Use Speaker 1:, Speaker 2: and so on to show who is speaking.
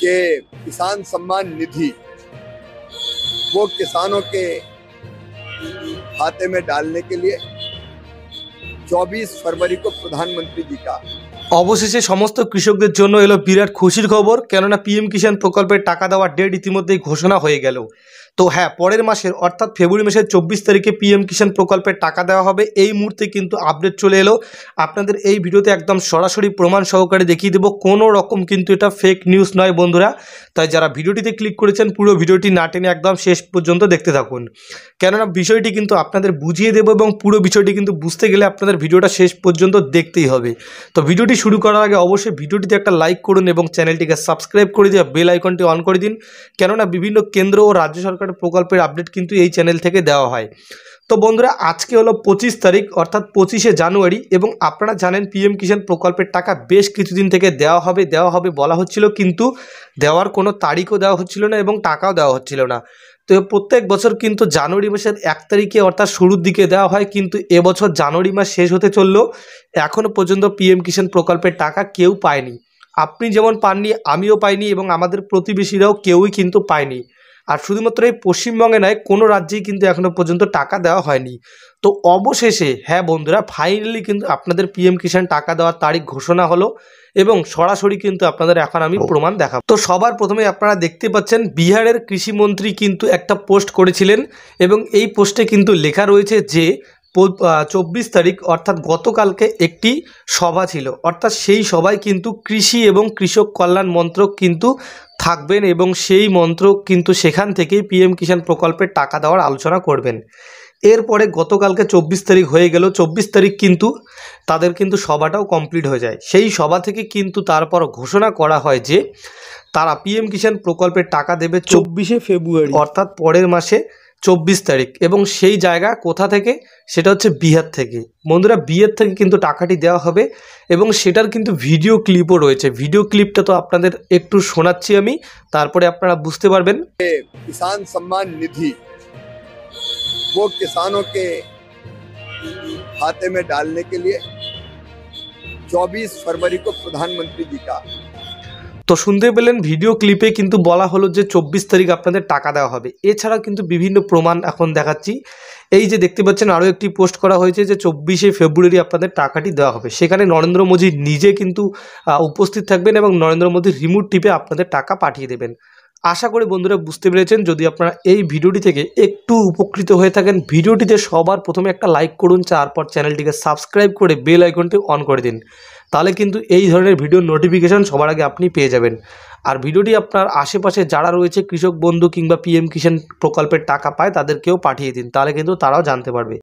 Speaker 1: कि किसान सम्मान निधि वो किसानों के खाते में डालने के लिए 24 फरवरी को प्रधानमंत्री जी का
Speaker 2: অবশেষে সমস্ত কৃষকদের জন্য এলো বিরাট খুশির খবর, কেননা পিএম কিষাণ প্রকল্পের টাকা দেওয়ার ডেট ইতিমধ্যেই ঘোষণা হয়ে গেল। তো হ্যাঁ, পরের মাসের অর্থাৎ ফেব্রুয়ারি মাসের 24 তারিখে পিএম কিষাণ প্রকল্পের টাকা দেওয়া হবে। এই মুহূর্তে কিন্তু আপডেট চলে এলো, আপনাদের এই ভিডিওতে একদম সরাসরি প্রমাণ সহকারে দেখিয়ে দেবো। কোনো রকম কিন্তু এটা ফেক নিউজ নয় বন্ধুরা, তাই যারা ভিডিওটিতে ক্লিক করেছেন পুরো ভিডিওটি না টেনে একদম শেষ পর্যন্ত দেখতে থাকুন, কেননা বিষয়টি কিন্তু আপনাদের বুঝিয়ে দেবো এবং পুরো বিষয়টি কিন্তু বুঝতে গেলে আপনাদের ভিডিওটা শেষ পর্যন্ত দেখতেই হবে। তো ভিডিওটি শুরু করার আগে অবশ্যই ভিডিওটিতে একটা লাইক করুন এবং চ্যানেলটিকে সাবস্ক্রাইব করে দিয়ে বেল আইকনটি অন করে দিন, কেননা বিভিন্ন কেন্দ্র ও রাজ্য সরকারের প্রকল্পের আপডেট কিন্তু এই চ্যানেল থেকে দেওয়া হয়। তো বন্ধুরা, আজকে হলো 25 তারিখ অর্থাৎ 25শে জানুয়ারি, এবং আপনারা জানেন পিএম কিষাণ প্রকল্পের টাকা বেশ কিছুদিন থেকে দেওয়া হবে বলা হচ্ছিল, কিন্তু দেওয়ার কোনো তারিখও দেওয়া হচ্ছিল না এবং টাকাও দেওয়া হচ্ছিল না। তো প্রত্যেক বছর কিন্তু জানুয়ারি মাসের 1 তারিখে অর্থাৎ শুরুর দিকে দেওয়া হয়, কিন্তু এবছর জানুয়ারি মাস শেষ হতে চললো, এখনও পর্যন্ত পিএম কিষাণ প্রকল্পের টাকা কেউ পায়নি। আপনি যেমন পাননি, আমিও পাইনি এবং আমাদের প্রতিবেশীরাও কেউই কিন্তু পায়নি। আর শুধুমাত্র এই পশ্চিমবঙ্গে নয়, কোনো রাজ্যেই কিন্তু এখনও পর্যন্ত টাকা দেওয়া হয়নি। তো অবশেষে হ্যাঁ বন্ধুরা, ফাইনালি কিন্তু আপনাদের পিএম কিষাণ টাকা দেওয়ার তারিখ ঘোষণা হলো এবং সরাসরি কিন্তু আপনাদের এখন আমি প্রমাণ দেখাবো। তো সবার প্রথমে আপনারা দেখতে পাচ্ছেন বিহারের কৃষিমন্ত্রী কিন্তু একটা পোস্ট করেছিলেন এবং এই পোস্টে কিন্তু লেখা রয়েছে যে 24 তারিখ অর্থাৎ গতকালকে একটি সভা ছিল, অর্থাৎ সেই সভায় কিন্তু কৃষি এবং কৃষক কল্যাণ মন্ত্রক কিন্তু থাকবেন এবং সেই মন্ত্রক কিন্তু সেখান থেকেই পিএম কিষাণ প্রকল্পের টাকা দেওয়ার আলোচনা করবেন। এরপরে গতকালকে 24 তারিখ হয়ে গেল, 24 তারিখ কিন্তু তাদের কিন্তু সভাটাও কমপ্লিট হয়ে যায়। সেই সভা থেকে কিন্তু তারপর ঘোষণা করা হয় যে তারা পিএম কিষাণ প্রকল্পের টাকা দেবে 24শে ফেব্রুয়ারি অর্থাৎ পরের মাসে 24 তারিখ, এবং সেই জায়গা কোথা থেকে, সেটা হচ্ছে বিহার থেকে। বন্ধুরা, বিহার থেকে কিন্তু টাকাটি দেওয়া হবে এবং সেটার কিন্তু ভিডিও ক্লিপও রয়েছে। ভিডিও ক্লিপটা তো আপনাদের একটু শোনাচ্ছি আমি, তারপরে আপনারা বুঝতে পারবেন।
Speaker 1: किसान सम्मान निधि वो किसानों के खाते में डालने के लिए 24 फरवरी को प्रधानमंत्री जी का।
Speaker 2: তো শুনতে পেলেন, ভিডিও ক্লিপে কিন্তু বলা হলো যে 24 তারিখ আপনাদের টাকা দেওয়া হবে। এছাড়াও কিন্তু বিভিন্ন প্রমাণ এখন দেখাচ্ছি। এই যে দেখতে পাচ্ছেন আরও একটি পোস্ট করা হয়েছে যে 24শে ফেব্রুয়ারি আপনাদের টাকাটি দেওয়া হবে। সেখানে নরেন্দ্র মোদী নিজে কিন্তু উপস্থিত থাকবেন এবং নরেন্দ্র মোদী রিমোট টিপে আপনাদের টাকা পাঠিয়ে দেবেন। আশা করি বন্ধুরা বুঝতে পেরেছেন। যদি আপনারা এই ভিডিওটি থেকে একটু উপকৃত হয়ে থাকেন, ভিডিওটিতে সবার প্রথমে একটা লাইক করুন, তারপর চ্যানেলটিকে সাবস্ক্রাইব করে বেল আইকনটি অন করে দিন, তাহলে কিন্তু এই ধরনের ভিডিওর নোটিফিকেশান সবার আগে আপনি পেয়ে যাবেন। আর ভিডিওটি আপনার আশেপাশে যারা রয়েছে কৃষক বন্ধু কিংবা পিএম কিষাণ প্রকল্পের টাকা পায় তাদেরকেও পাঠিয়ে দিন, তাহলে কিন্তু তারাও জানতে পারবে।